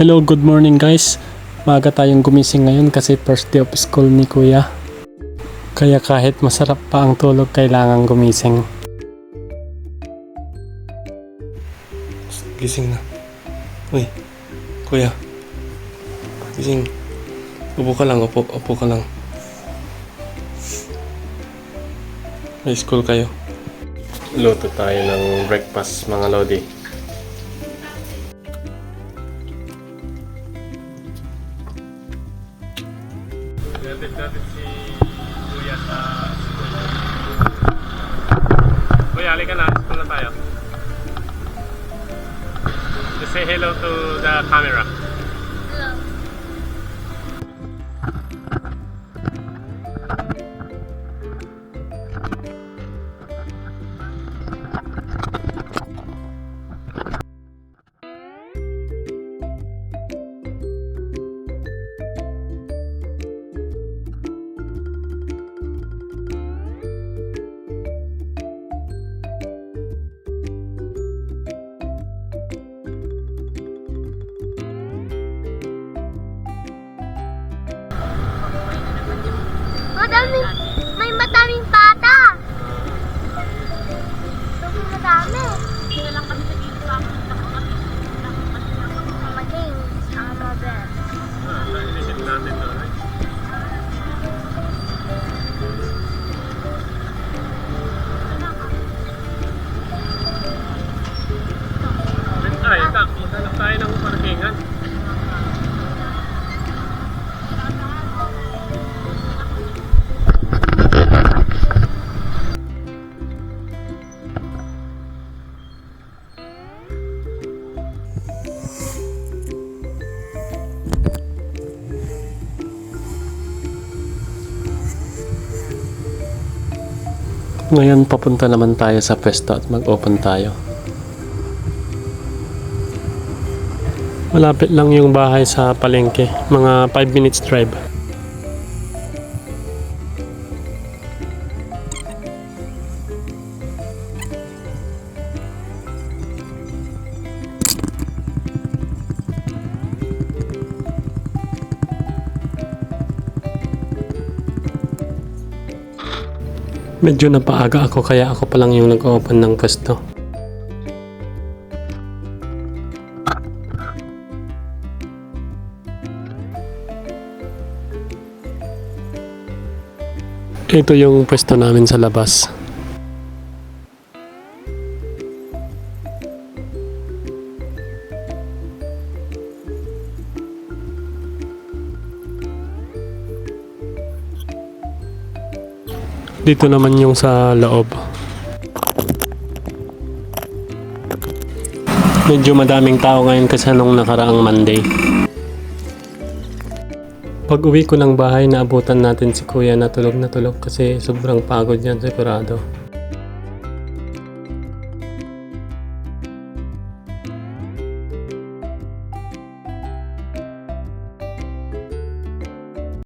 Hello, good morning guys. Maaga tayong gumising ngayon kasi first day of school ni Kuya. Kaya kahit masarap pa ang tulog, kailangan gumising. Gising na. Uy, Kuya. Gising. Upo ka lang, upo ka lang. May school kayo. Luto tayo ng breakfast mga lodi. Natin si Kuya sa school. Kuya, halika na. School na tayo. Just say hello to the camera. Hello. May madaming bata. Sobrang madami. Hindi lang kami sa dito sa akin. Mamating. Ang mabel. Inisip natin to, right? Ay, hanap tayo ng parkingan. Ngayon papunta naman tayo sa pwesto at mag-open tayo. Malapit lang yung bahay sa palengke, mga 5 minutes drive. Medyo napaaga ako kaya ako pa lang yung nag-open ng pwesto. Ito yung pwesto namin sa labas. Dito naman yung sa loob. Medyo madaming tao ngayon kasi nung nakaraang Monday. Pag uwi ko ng bahay, naabutan natin si Kuya na tulog kasi sobrang pagod yan sigurado.